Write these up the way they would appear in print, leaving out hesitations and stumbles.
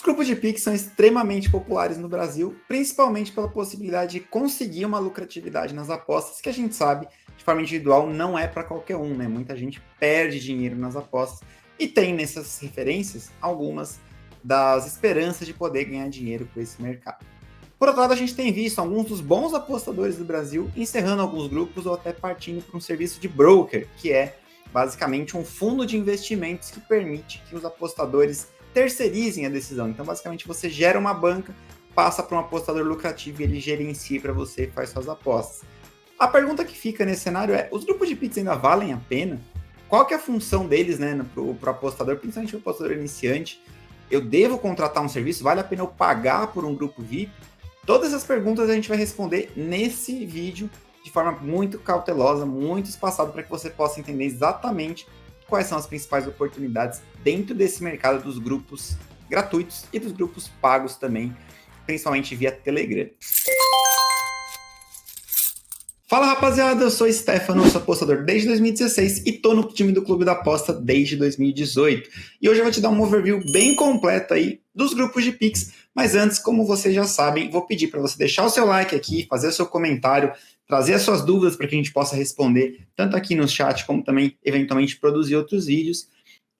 grupos de Pix são extremamente populares no Brasil, principalmente pela possibilidade de conseguir uma lucratividade nas apostas, que a gente sabe, de forma individual, não é para qualquer um, né? Muita gente perde dinheiro nas apostas e tem nessas referências algumas das esperanças de poder ganhar dinheiro com esse mercado. Por outro lado, a gente tem visto alguns dos bons apostadores do Brasil encerrando alguns grupos ou até partindo para um serviço de broker, que é basicamente um fundo de investimentos que permite que os apostadores terceirizem a decisão. Então, basicamente, você gera uma banca, passa para um apostador lucrativo e ele gerencia para você e faz suas apostas. A pergunta que fica nesse cenário é, os grupos de Pix ainda valem a pena? Qual que é a função deles, né, para o apostador, principalmente o apostador iniciante? Eu devo contratar um serviço? Vale a pena eu pagar por um grupo VIP? Todas essas perguntas a gente vai responder nesse vídeo de forma muito cautelosa, muito espaçada, para que você possa entender exatamente quais são as principais oportunidades dentro desse mercado dos grupos gratuitos e dos grupos pagos também, principalmente via Telegram. Fala rapaziada, eu sou Stefano, sou apostador desde 2016 e tô no time do Clube da Aposta desde 2018. E hoje eu vou te dar um overview bem completo aí dos grupos de Pix, mas antes, como vocês já sabem, vou pedir para você deixar o seu like aqui, fazer o seu comentário, trazer as suas dúvidas para que a gente possa responder, tanto aqui no chat como também, eventualmente, produzir outros vídeos.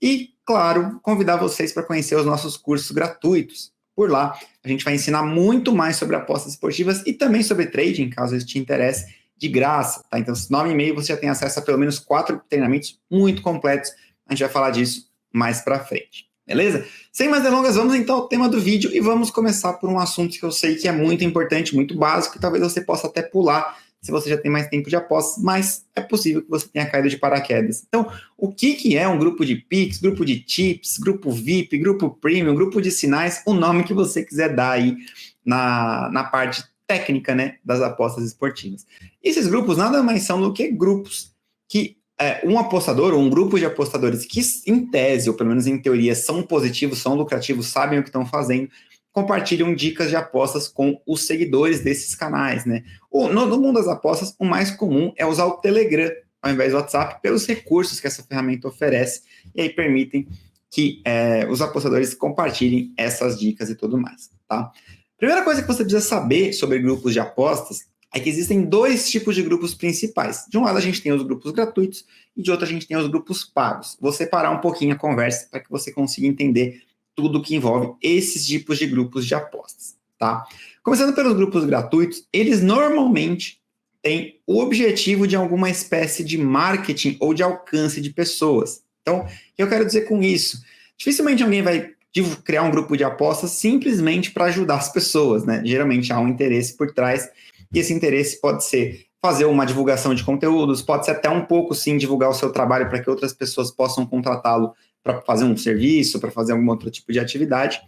E, claro, convidar vocês para conhecer os nossos cursos gratuitos. Por lá, a gente vai ensinar muito mais sobre apostas esportivas e também sobre trading, caso isso te interesse, de graça, tá? Então, se 9,5 você já tem acesso a pelo menos 4 treinamentos muito completos. A gente vai falar disso mais para frente, beleza? Sem mais delongas, vamos então ao tema do vídeo e vamos começar por um assunto que eu sei que é muito importante, muito básico, e talvez você possa até pular se você já tem mais tempo de apostas, mas é possível que você tenha caído de paraquedas. Então, o que é um grupo de Pix, grupo de Tips, grupo VIP, grupo Premium, grupo de sinais, o nome que você quiser dar aí na parte técnica, né, das apostas esportivas. Esses grupos nada mais são do que grupos que um apostador ou um grupo de apostadores que, em tese, ou pelo menos em teoria, são positivos, são lucrativos, sabem o que estão fazendo, compartilham dicas de apostas com os seguidores desses canais, né? No mundo das apostas, o mais comum é usar o Telegram ao invés do WhatsApp, pelos recursos que essa ferramenta oferece, e aí permitem que os apostadores compartilhem essas dicas e tudo mais, tá? Primeira coisa que você precisa saber sobre grupos de apostas é que existem dois tipos de grupos principais. De um lado a gente tem os grupos gratuitos e de outro a gente tem os grupos pagos. Vou separar um pouquinho a conversa para que você consiga entender tudo que envolve esses tipos de grupos de apostas, tá? Começando pelos grupos gratuitos, eles normalmente têm o objetivo de alguma espécie de marketing ou de alcance de pessoas. Então, o que eu quero dizer com isso? Dificilmente alguém vai criar um grupo de apostas simplesmente para ajudar as pessoas, né? Geralmente há um interesse por trás, e esse interesse pode ser fazer uma divulgação de conteúdos, pode ser até um pouco, sim, divulgar o seu trabalho para que outras pessoas possam contratá-lo para fazer um serviço, para fazer algum outro tipo de atividade,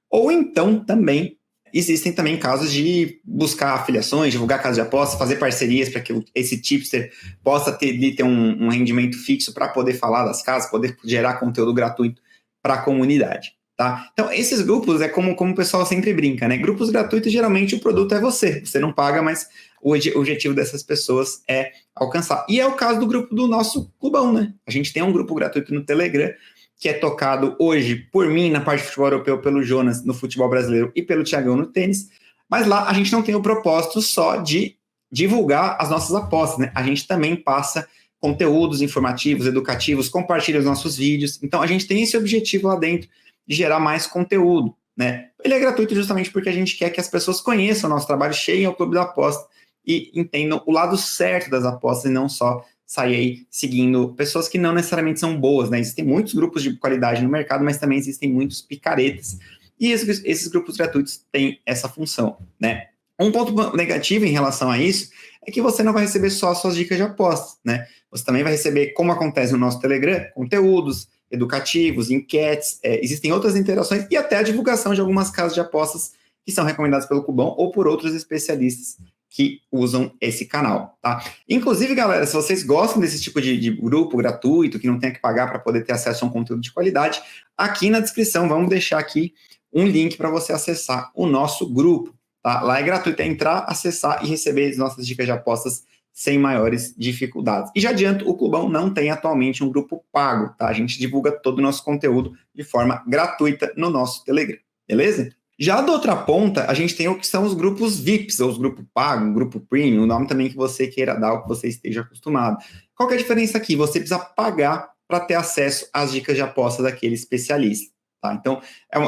ou então também existem também casos de buscar afiliações, divulgar casas de apostas, fazer parcerias para que esse tipster possa ter um rendimento fixo para poder falar das casas, poder gerar conteúdo gratuito para a comunidade. Tá? Então, esses grupos é como o pessoal sempre brinca, né? Grupos gratuitos, geralmente o produto é você não paga, mas o objetivo dessas pessoas é alcançar. E é o caso do grupo do nosso clubão, né? A gente tem um grupo gratuito no Telegram, que é tocado hoje por mim na parte de futebol europeu, pelo Jonas no futebol brasileiro e pelo Thiagão no tênis, mas lá a gente não tem o propósito só de divulgar as nossas apostas, né? A gente também passa conteúdos informativos, educativos, compartilha os nossos vídeos, então a gente tem esse objetivo lá dentro de gerar mais conteúdo, né? Ele é gratuito justamente porque a gente quer que as pessoas conheçam o nosso trabalho, cheguem ao Clube da Aposta e entendam o lado certo das apostas e não só sair aí seguindo pessoas que não necessariamente são boas, né? Existem muitos grupos de qualidade no mercado, mas também existem muitos picaretas. E esses grupos gratuitos têm essa função, né? Um ponto negativo em relação a isso é que você não vai receber só as suas dicas de apostas, né? Você também vai receber, como acontece no nosso Telegram, conteúdos educativos, enquetes, existem outras interações e até a divulgação de algumas casas de apostas que são recomendadas pelo Cubão ou por outros especialistas que usam esse canal, tá? Inclusive, galera, se vocês gostam desse tipo de grupo gratuito, que não tem que pagar para poder ter acesso a um conteúdo de qualidade, aqui na descrição vamos deixar aqui um link para você acessar o nosso grupo, tá? Lá é gratuito, é entrar, acessar e receber as nossas dicas de apostas sem maiores dificuldades. E já adianto, o Clubão não tem atualmente um grupo pago, tá? A gente divulga todo o nosso conteúdo de forma gratuita no nosso Telegram, beleza? Já da outra ponta, a gente tem o que são os grupos VIPs, ou os grupos pago, grupo premium, o nome também que você queira dar, o que você esteja acostumado. Qual que é a diferença aqui? Você precisa pagar para ter acesso às dicas de aposta daquele especialista. Tá? Então,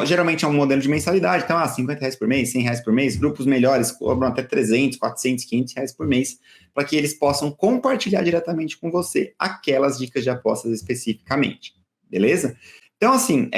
geralmente é um modelo de mensalidade, então, R$50 por mês, R$100 por mês, grupos melhores cobram até 300, 400, R$500 por mês, para que eles possam compartilhar diretamente com você aquelas dicas de apostas especificamente, beleza? Então, assim,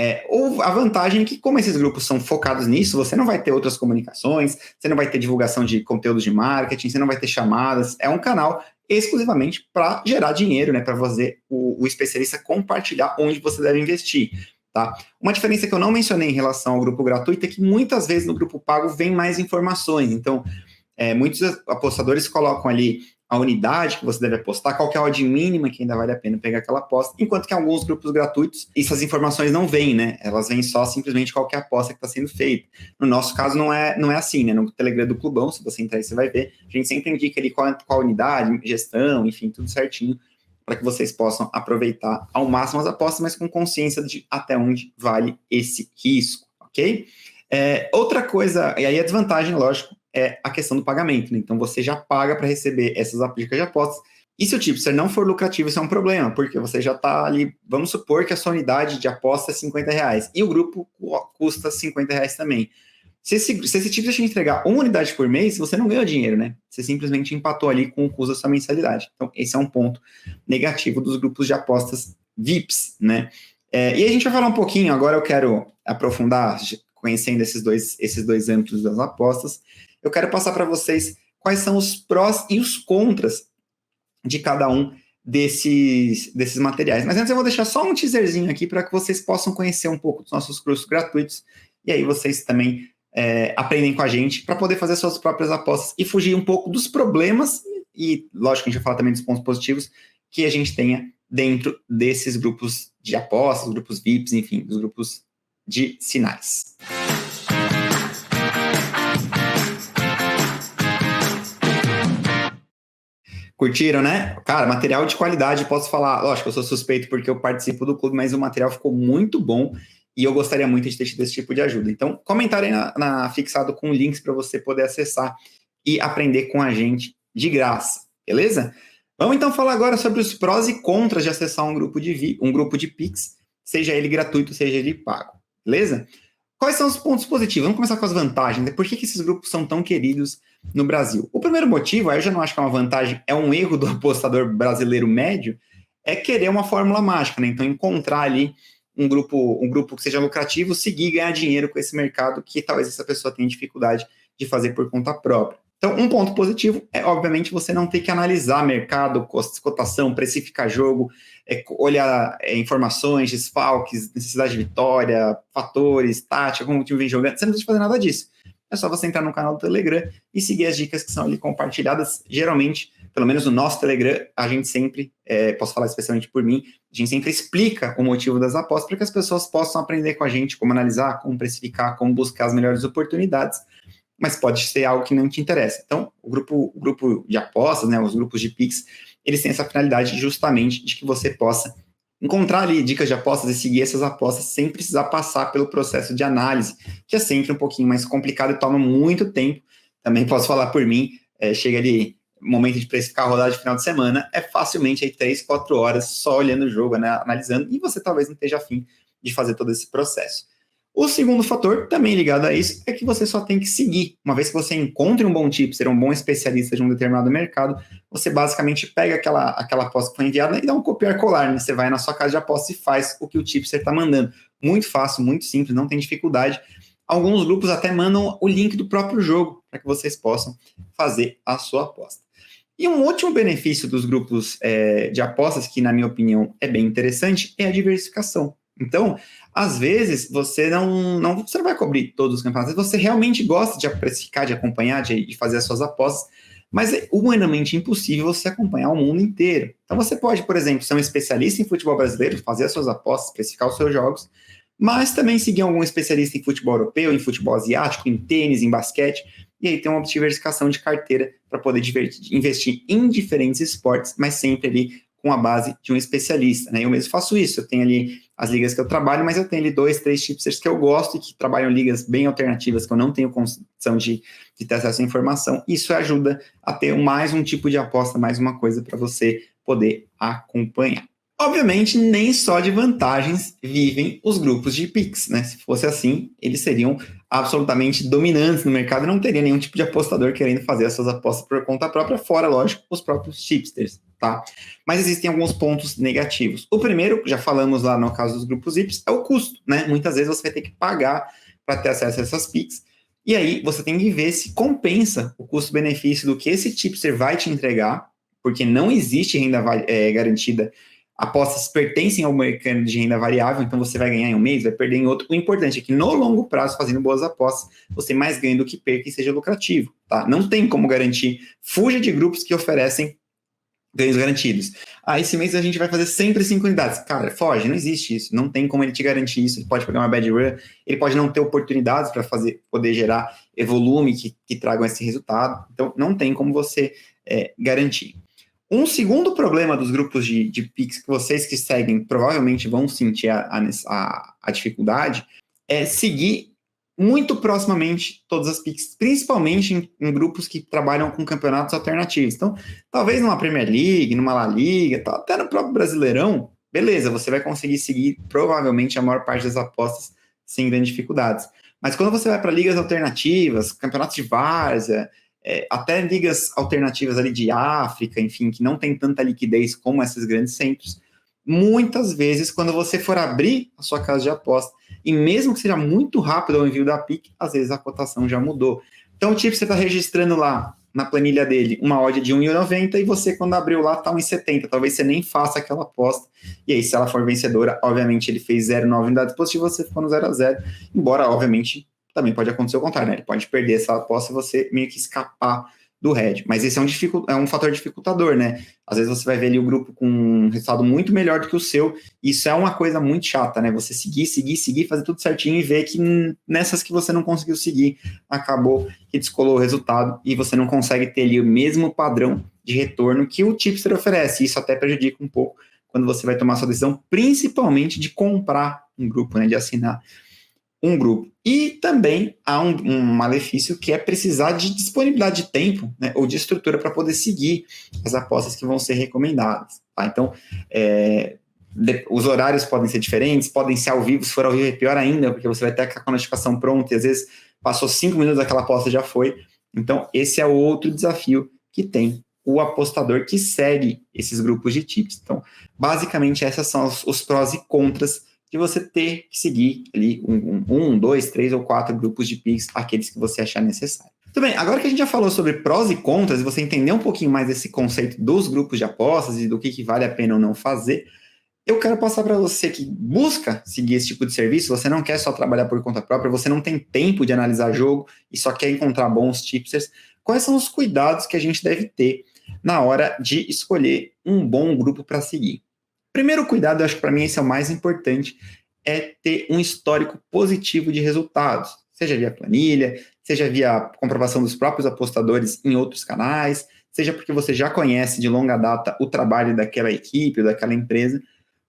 a vantagem é que, como esses grupos são focados nisso, você não vai ter outras comunicações, você não vai ter divulgação de conteúdos de marketing, você não vai ter chamadas, é um canal exclusivamente para gerar dinheiro, né, para fazer o especialista compartilhar onde você deve investir, tá? Uma diferença que eu não mencionei em relação ao grupo gratuito é que muitas vezes no grupo pago vem mais informações, então muitos apostadores colocam ali a unidade que você deve apostar, qual que é a odd mínima que ainda vale a pena pegar aquela aposta, enquanto que em alguns grupos gratuitos essas informações não vêm, né? Elas vêm só simplesmente qual que é a aposta que está sendo feita. No nosso caso não é assim, né? No Telegram do Clubão, se você entrar aí, você vai ver, a gente sempre indica ali qual a unidade, gestão, enfim, tudo certinho, para que vocês possam aproveitar ao máximo as apostas, mas com consciência de até onde vale esse risco, ok? Outra coisa, e aí a desvantagem, lógico, é a questão do pagamento, né? Então você já paga para receber essas dicas de apostas. E se o tipster não for lucrativo, isso é um problema, porque você já está ali, vamos supor que a sua unidade de aposta é R$50 e o grupo custa R$50 também. Se esse tipster te entregar uma unidade por mês, você não ganhou dinheiro, né? Você simplesmente empatou ali com o custo da sua mensalidade. Então, esse é um ponto negativo dos grupos de apostas VIPs, né? E a gente vai falar um pouquinho, agora eu quero aprofundar, conhecendo esses dois âmbitos das apostas, eu quero passar para vocês quais são os prós e os contras de cada um desses materiais. Mas antes eu vou deixar só um teaserzinho aqui para que vocês possam conhecer um pouco dos nossos cursos gratuitos e aí vocês também aprendem com a gente para poder fazer suas próprias apostas e fugir um pouco dos problemas e, lógico, a gente vai falar também dos pontos positivos que a gente tenha dentro desses grupos de apostas, grupos VIPs, enfim, dos grupos de sinais. Curtiram, né? Cara, material de qualidade, posso falar, lógico, eu sou suspeito porque eu participo do clube, mas o material ficou muito bom e eu gostaria muito de ter tido esse tipo de ajuda. Então, comentário aí fixado com links para você poder acessar e aprender com a gente de graça, beleza? Vamos então falar agora sobre os prós e contras de acessar um grupo de Pix, seja ele gratuito, seja ele pago, beleza? Quais são os pontos positivos? Vamos começar com as vantagens, né? Por que esses grupos são tão queridos no Brasil? O primeiro motivo, aí eu já não acho que é uma vantagem, é um erro do apostador brasileiro médio, é querer uma fórmula mágica, né? Então, encontrar ali um grupo que seja lucrativo, seguir e ganhar dinheiro com esse mercado que talvez essa pessoa tenha dificuldade de fazer por conta própria. Então, um ponto positivo é, obviamente, você não ter que analisar mercado, cotação, precificar jogo, olhar informações, desfalques, necessidade de vitória, fatores, tática, como o time vem jogando. Você não precisa fazer nada disso. É só você entrar no canal do Telegram e seguir as dicas que são ali compartilhadas. Geralmente, pelo menos no nosso Telegram, a gente sempre, posso falar especialmente por mim, a gente sempre explica o motivo das apostas para que as pessoas possam aprender com a gente como analisar, como precificar, como buscar as melhores oportunidades, mas pode ser algo que não te interessa. Então, o grupo de apostas, né, os grupos de Pix, eles têm essa finalidade justamente de que você possa encontrar ali dicas de apostas e seguir essas apostas sem precisar passar pelo processo de análise, que é sempre um pouquinho mais complicado e toma muito tempo. Também posso falar por mim, chega ali, momento de precificar a rodada de final de semana, é facilmente aí 3, 4 horas só olhando o jogo, né, analisando, e você talvez não esteja afim de fazer todo esse processo. O segundo fator, também ligado a isso, é que você só tem que seguir. Uma vez que você encontre um bom tipster, um bom especialista de um determinado mercado, você basicamente pega aquela aposta que foi enviada e dá um copiar-colar, né? Você vai na sua casa de aposta e faz o que o tipster está mandando. Muito fácil, muito simples, não tem dificuldade. Alguns grupos até mandam o link do próprio jogo para que vocês possam fazer a sua aposta. E um último benefício dos grupos de apostas, que na minha opinião é bem interessante, é a diversificação. Então, às vezes, você não vai cobrir todos os campeonatos, você realmente gosta de precificar, de acompanhar, de fazer as suas apostas, mas é humanamente impossível você acompanhar o mundo inteiro. Então, você pode, por exemplo, ser um especialista em futebol brasileiro, fazer as suas apostas, precificar os seus jogos, mas também seguir algum especialista em futebol europeu, em futebol asiático, em tênis, em basquete, e aí ter uma diversificação de carteira para poder investir em diferentes esportes, mas sempre ali com a base de um especialista, né? Eu mesmo faço isso, eu tenho ali as ligas que eu trabalho, mas eu tenho ali 2, 3 tipsters que eu gosto e que trabalham ligas bem alternativas, que eu não tenho condição de ter acesso à informação. Isso ajuda a ter mais um tipo de aposta, mais uma coisa para você poder acompanhar. Obviamente, nem só de vantagens vivem os grupos de Pix, né? Se fosse assim, eles seriam absolutamente dominantes no mercado e não teria nenhum tipo de apostador querendo fazer as suas apostas por conta própria, fora, lógico, os próprios tipsters, tá? Mas existem alguns pontos negativos. O primeiro, já falamos lá no caso dos grupos IPs, é o custo, né? Muitas vezes você vai ter que pagar para ter acesso a essas Pix. E aí você tem que ver se compensa o custo-benefício do que esse tipster vai te entregar, porque não existe renda garantida. Apostas pertencem ao mercado de renda variável, então você vai ganhar em um mês, vai perder em outro. O importante é que no longo prazo, fazendo boas apostas, você mais ganha do que perca e seja lucrativo, tá? Não tem como garantir. Fuja de grupos que oferecem ganhos garantidos. Esse mês a gente vai fazer sempre 5 unidades. Cara, foge, não existe isso. Não tem como ele te garantir isso. Ele pode pegar uma bad run, ele pode não ter oportunidades para poder gerar volume que tragam esse resultado. Então, não tem como você garantir. Um segundo problema dos grupos de Pix que vocês que seguem provavelmente vão sentir a dificuldade é seguir muito proximamente todas as Pix, principalmente em grupos que trabalham com campeonatos alternativos. Então, talvez numa Premier League, numa La Liga, até no próprio Brasileirão, beleza, você vai conseguir seguir provavelmente a maior parte das apostas sem grandes dificuldades. Mas quando você vai para ligas alternativas, campeonatos de várzea, até ligas alternativas ali de África, enfim, que não tem tanta liquidez como esses grandes centros, muitas vezes, quando você for abrir a sua casa de aposta, e mesmo que seja muito rápido o envio da PIC, às vezes a cotação já mudou. Então, tipo, você está registrando lá na planilha dele uma odd de 1,90 e você, quando abriu lá, está 1,70. Talvez você nem faça aquela aposta. E aí, se ela for vencedora, obviamente ele fez 0,9 unidades positivas, você ficou no 0-0. Embora, obviamente, também pode acontecer o contrário, né? Ele pode perder essa aposta e você meio que escapar do head. Mas esse é um fator dificultador, né? Às vezes você vai ver ali o grupo com um resultado muito melhor do que o seu. Isso é uma coisa muito chata, né? Você seguir, fazer tudo certinho e ver que nessas que você não conseguiu seguir, acabou que descolou o resultado e você não consegue ter ali o mesmo padrão de retorno que o tipster oferece. Isso até prejudica um pouco quando você vai tomar sua decisão, principalmente de comprar um grupo, né? De assinar um grupo. E também há um malefício que é precisar de disponibilidade de tempo, né, ou de estrutura para poder seguir as apostas que vão ser recomendadas. Tá? Então, os horários podem ser diferentes, podem ser ao vivo, se for ao vivo é pior ainda, porque você vai ter com a notificação pronta e às vezes passou 5 minutos daquela aposta já foi. Então, esse é o outro desafio que tem o apostador que segue esses grupos de tips. Então, basicamente, esses são os prós e contras de você ter que seguir ali 1, 2, 3 ou 4 grupos de Pix, aqueles que você achar necessário. Tudo bem, agora que a gente já falou sobre prós e contras, e você entender um pouquinho mais desse conceito dos grupos de apostas e do que vale a pena ou não fazer, eu quero passar para você que busca seguir esse tipo de serviço, você não quer só trabalhar por conta própria, você não tem tempo de analisar jogo e só quer encontrar bons tipsters, quais são os cuidados que a gente deve ter na hora de escolher um bom grupo para seguir? Primeiro cuidado, eu acho que para mim esse é o mais importante, é ter um histórico positivo de resultados, seja via planilha, seja via comprovação dos próprios apostadores em outros canais, seja porque você já conhece de longa data o trabalho daquela equipe, daquela empresa,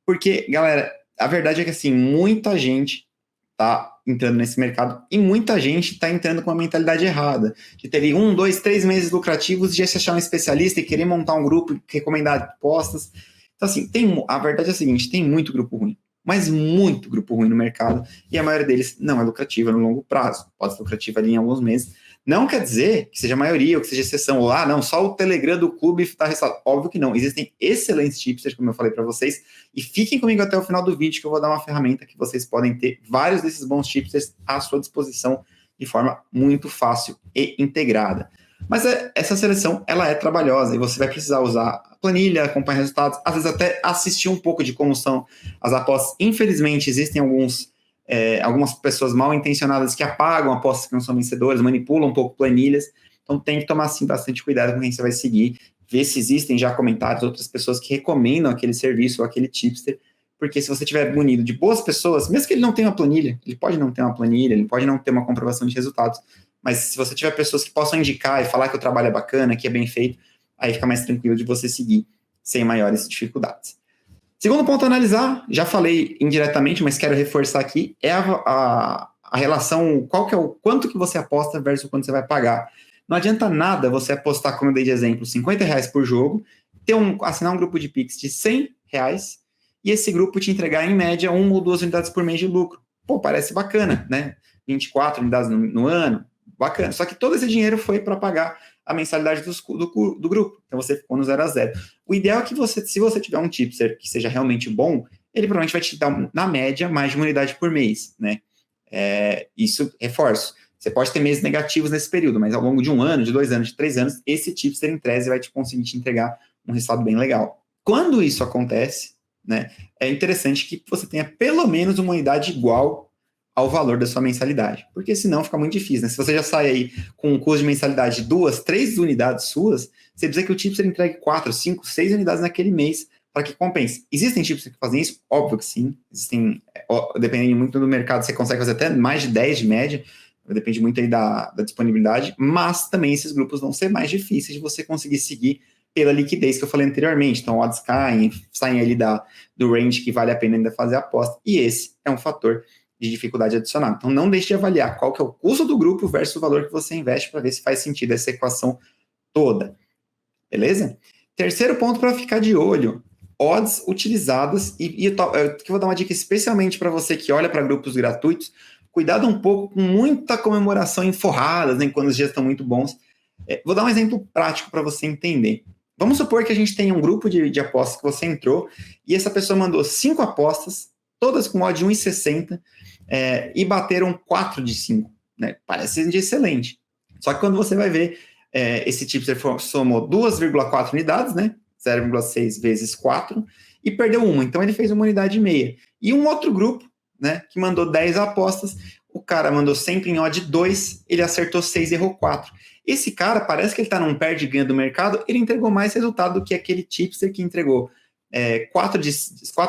porque, galera, a verdade é que assim, muita gente está entrando nesse mercado e muita gente está entrando com uma mentalidade errada, de ter 1, 2, 3 meses lucrativos, de se achar um especialista e querer montar um grupo e recomendar apostas. Então, assim, a verdade é a seguinte, tem muito grupo ruim, mas muito grupo ruim no mercado, e a maioria deles não é lucrativa no longo prazo, pode ser lucrativa ali em alguns meses. Não quer dizer que seja a maioria, ou que seja exceção, ou não, só o Telegram do clube está resultado. Óbvio que não, existem excelentes tipsters, como eu falei para vocês, e fiquem comigo até o final do vídeo, que eu vou dar uma ferramenta que vocês podem ter vários desses bons tipsters à sua disposição de forma muito fácil e integrada. Mas essa seleção, ela é trabalhosa, e você vai precisar usar a planilha, acompanhar resultados, às vezes até assistir um pouco de como são as apostas. Infelizmente, existem algumas pessoas mal intencionadas que apagam apostas que não são vencedoras, manipulam um pouco planilhas, então tem que tomar, sim, bastante cuidado com quem você vai seguir, ver se existem já comentários, outras pessoas que recomendam aquele serviço ou aquele tipster, porque se você tiver munido de boas pessoas, mesmo que ele não tenha uma planilha, ele pode não ter uma planilha, ele pode não ter uma comprovação de resultados, mas se você tiver pessoas que possam indicar e falar que o trabalho é bacana, que é bem feito, aí fica mais tranquilo de você seguir sem maiores dificuldades. Segundo ponto a analisar, já falei indiretamente, mas quero reforçar aqui, é a relação, quanto que você aposta versus quanto você vai pagar. Não adianta nada você apostar, como eu dei de exemplo, R$ 50 por jogo, assinar um grupo de Pix de R$ 100 e esse grupo te entregar, em média, 1 ou 2 unidades por mês de lucro. Pô, parece bacana, né? 24 unidades no ano, bacana. Só que todo esse dinheiro foi para pagar a mensalidade do grupo. Então você ficou no 0 a 0. O ideal é que se você tiver um tipster que seja realmente bom, ele provavelmente vai te dar, na média, mais de uma unidade por mês, né? Isso, reforço. Você pode ter meses negativos nesse período, mas ao longo de 1 ano, de 2 anos, de 3 anos, esse tipster em tese vai conseguir te entregar um resultado bem legal. Quando isso acontece, né, é interessante que você tenha pelo menos uma unidade igual ao valor da sua mensalidade, porque senão fica muito difícil, né? Se você já sai aí com um custo de mensalidade de 2, 3 unidades suas, você precisa que o tipster entregue 4, 5, 6 unidades naquele mês para que compense. Existem tipsters que fazem isso? Óbvio que sim. Existem, dependendo muito do mercado, você consegue fazer até mais de 10 de média, depende muito aí da disponibilidade, mas também esses grupos vão ser mais difíceis de você conseguir seguir pela liquidez que eu falei anteriormente. Então, odds saem ali do range que vale a pena ainda fazer a aposta, e esse é um fator de dificuldade adicional. Então, não deixe de avaliar qual que é o custo do grupo versus o valor que você investe para ver se faz sentido essa equação toda. Beleza? Terceiro ponto para ficar de olho, odds utilizadas, e eu vou dar uma dica especialmente para você que olha para grupos gratuitos, cuidado um pouco com muita comemoração em forradas, né, quando os dias estão muito bons. Vou dar um exemplo prático para você entender. Vamos supor que a gente tem um grupo de apostas que você entrou e essa pessoa mandou 5 apostas, todas com odd de 1,60, e bateram 4 de 5. Né? Parece de excelente. Só que quando você vai ver, esse tipster somou 2,4 unidades, né? 0,6 vezes 4, e perdeu uma. Então ele fez uma unidade e meia. E um outro grupo, né, que mandou 10 apostas, o cara mandou sempre em odd 2, ele acertou 6 e errou 4. Esse cara, parece que ele está num perde e ganha do mercado, ele entregou mais resultado do que aquele tipster que entregou 4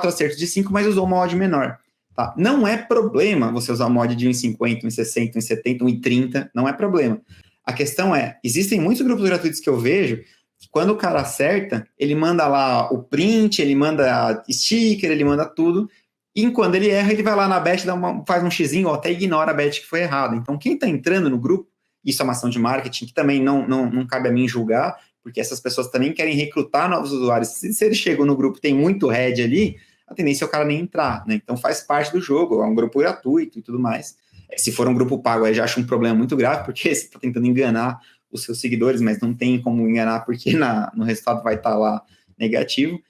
acertos de 5, mas usou uma odd menor. Tá? Não é problema você usar uma odd de 1,50, 1,60, 1,70, 1,30, não é problema. A questão existem muitos grupos gratuitos que eu vejo que quando o cara acerta, ele manda lá o print, ele manda sticker, ele manda tudo, e quando ele erra, ele vai lá na bet, faz um xizinho, ou até ignora a bet que foi errada. Então, quem está entrando no grupo, isso é uma ação de marketing que também não cabe a mim julgar, porque essas pessoas também querem recrutar novos usuários. Se eles chegam no grupo e tem muito head ali, a tendência é o cara nem entrar, né? Então faz parte do jogo, é um grupo gratuito e tudo mais. Se for um grupo pago, aí já acho um problema muito grave, porque você está tentando enganar os seus seguidores, mas não tem como enganar, porque no resultado vai estar lá negativo.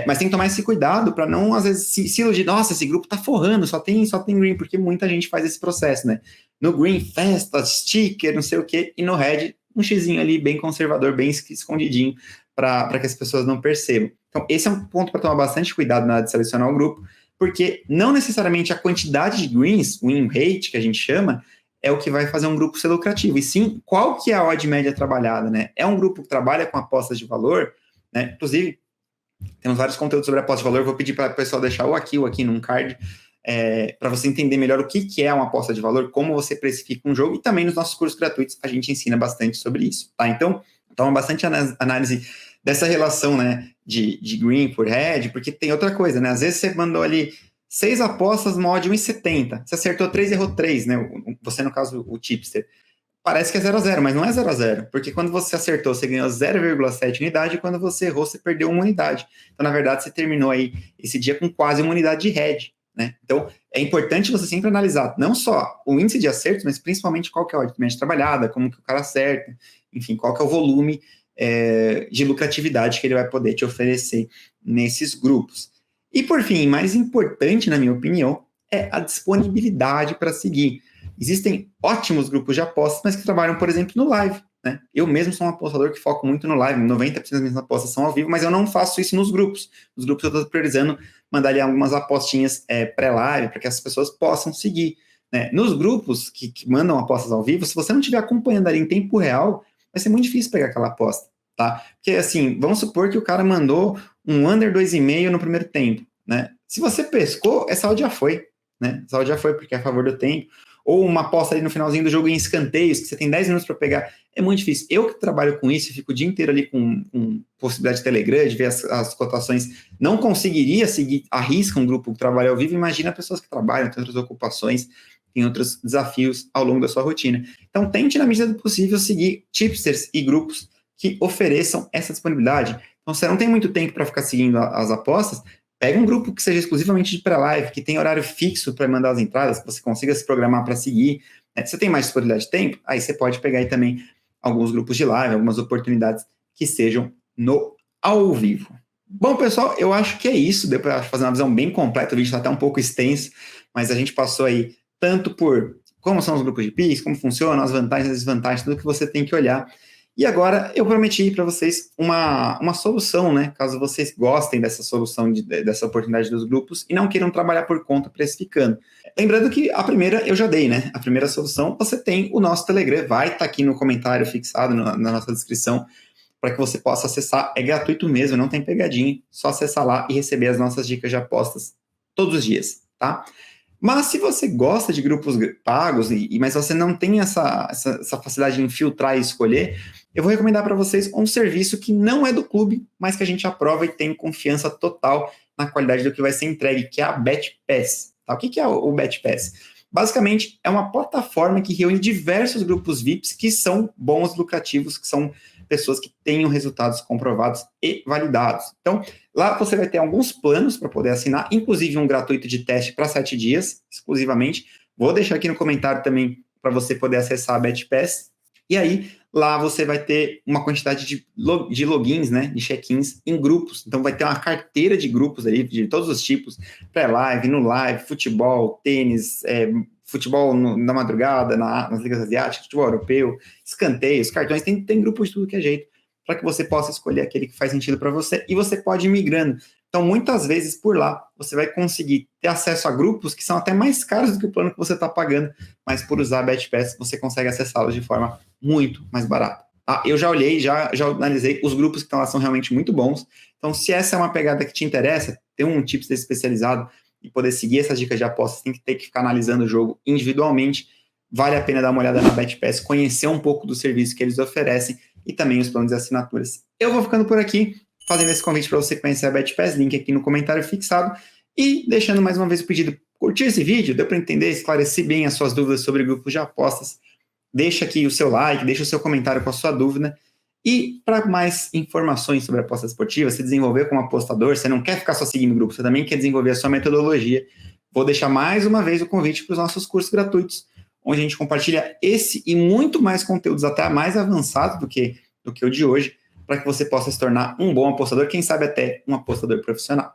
Mas tem que tomar esse cuidado para não, às vezes, se iludir. Nossa, esse grupo tá forrando, só tem green, porque muita gente faz esse processo, né? No green, festa, sticker, não sei o quê, e no red, um xizinho ali bem conservador, bem escondidinho, para que as pessoas não percebam. Então, esse é um ponto para tomar bastante cuidado na hora de selecionar o grupo, porque não necessariamente a quantidade de greens, win rate, que a gente chama, é o que vai fazer um grupo ser lucrativo, e sim, qual que é a odd média trabalhada, né? É um grupo que trabalha com apostas de valor, né? Inclusive, temos vários conteúdos sobre aposta de valor, vou pedir para o pessoal deixar ou aqui num card, para você entender melhor o que é uma aposta de valor, como você precifica um jogo, e também nos nossos cursos gratuitos a gente ensina bastante sobre isso, tá? Então, toma bastante análise dessa relação, né, de green por red, porque tem outra coisa, né? Às vezes você mandou ali 6 apostas no odd 1,70, você acertou 3 e errou 3, né? Você, no caso, o tipster. Parece que é 0 a 0, mas não é 0 a 0, porque quando você acertou, você ganhou 0,7 unidade, e quando você errou, você perdeu 1 unidade. Então, na verdade, você terminou aí esse dia com quase 1 unidade de head, né? Então, é importante você sempre analisar não só o índice de acertos, mas principalmente qual que é a odd média trabalhada, como que o cara acerta, enfim, qual que é o volume de lucratividade que ele vai poder te oferecer nesses grupos. E, por fim, mais importante, na minha opinião, é a disponibilidade para seguir. Existem ótimos grupos de apostas, mas que trabalham, por exemplo, no live, né? Eu mesmo sou um apostador que foco muito no live, 90% das minhas apostas são ao vivo, mas eu não faço isso nos grupos. Nos grupos eu estou priorizando mandar ali algumas apostinhas pré-live, para que as pessoas possam seguir, né? Nos grupos que mandam apostas ao vivo, se você não estiver acompanhando ali em tempo real, vai ser muito difícil pegar aquela aposta, tá? Porque, assim, vamos supor que o cara mandou um under 2,5 no primeiro tempo, né? Se você pescou, essa odd já foi, né? Essa odd já foi, porque é a favor do tempo. ou uma aposta ali no finalzinho do jogo em escanteios, que você tem 10 minutos para pegar, é muito difícil. Eu que trabalho com isso, fico o dia inteiro ali com possibilidade de Telegram, de ver as cotações, não conseguiria seguir à risca um grupo que trabalha ao vivo. Imagina pessoas que trabalham, têm outras ocupações, têm outros desafios ao longo da sua rotina. Então, tente, na medida do possível, seguir tipsters e grupos que ofereçam essa disponibilidade. Então, se você não tem muito tempo para ficar seguindo as apostas, pega um grupo que seja exclusivamente de pré-live, que tem horário fixo para mandar as entradas, que você consiga se programar para seguir. Se você tem mais disponibilidade de tempo, aí você pode pegar aí também alguns grupos de live, algumas oportunidades que sejam no ao vivo. Bom, pessoal, eu acho que é isso. Deu para fazer uma visão bem completa. O vídeo está até um pouco extenso, mas a gente passou aí tanto por como são os grupos de Pix, como funcionam, as vantagens e as desvantagens, tudo que você tem que olhar. E agora eu prometi para vocês uma solução, né? Caso vocês gostem dessa solução, dessa oportunidade dos grupos e não queiram trabalhar por conta precificando. Lembrando que a primeira eu já dei, né? A primeira solução, você tem o nosso Telegram, vai estar aqui no comentário fixado na nossa descrição para que você possa acessar. É gratuito mesmo, não tem pegadinha, só acessar lá e receber as nossas dicas de apostas todos os dias, tá? Mas se você gosta de grupos pagos, mas você não tem essa facilidade em filtrar e escolher, eu vou recomendar para vocês um serviço que não é do clube, mas que a gente aprova e tem confiança total na qualidade do que vai ser entregue, que é a BetPass. Tá? O que é o BetPass? Basicamente, é uma plataforma que reúne diversos grupos VIPs que são bons, lucrativos, que são pessoas que tenham resultados comprovados e validados. Então, lá você vai ter alguns planos para poder assinar, inclusive um gratuito de teste para 7 dias, exclusivamente. Vou deixar aqui no comentário também para você poder acessar a BetPass. E aí, lá você vai ter uma quantidade de logins, né, de check-ins em grupos. Então, vai ter uma carteira de grupos ali, de todos os tipos, pré-live, no live, futebol, tênis, futebol na madrugada, nas ligas asiáticas, futebol europeu, escanteios, cartões, tem grupos de tudo que é jeito, para que você possa escolher aquele que faz sentido para você, e você pode ir migrando. Então, muitas vezes, por lá, você vai conseguir ter acesso a grupos que são até mais caros do que o plano que você está pagando, mas por usar a BetPass, você consegue acessá-los de forma muito mais barata. Eu já olhei, já analisei, os grupos que estão lá são realmente muito bons. Então, se essa é uma pegada que te interessa, ter um tips especializado e poder seguir essas dicas de apostas, tem que ter que ficar analisando o jogo individualmente. Vale a pena dar uma olhada na BetPass, conhecer um pouco do serviço que eles oferecem e também os planos de assinaturas. Eu vou ficando por aqui, fazendo esse convite para você conhecer a BetPass, link aqui no comentário fixado, e deixando mais uma vez o pedido, curtir esse vídeo, deu para entender, esclarecer bem as suas dúvidas sobre grupos de apostas, deixa aqui o seu like, deixa o seu comentário com a sua dúvida, e para mais informações sobre apostas esportivas, se desenvolver como apostador, você não quer ficar só seguindo grupo, você também quer desenvolver a sua metodologia, vou deixar mais uma vez o convite para os nossos cursos gratuitos, onde a gente compartilha esse e muito mais conteúdos, até mais avançados do que o de hoje, para que você possa se tornar um bom apostador, quem sabe até um apostador profissional.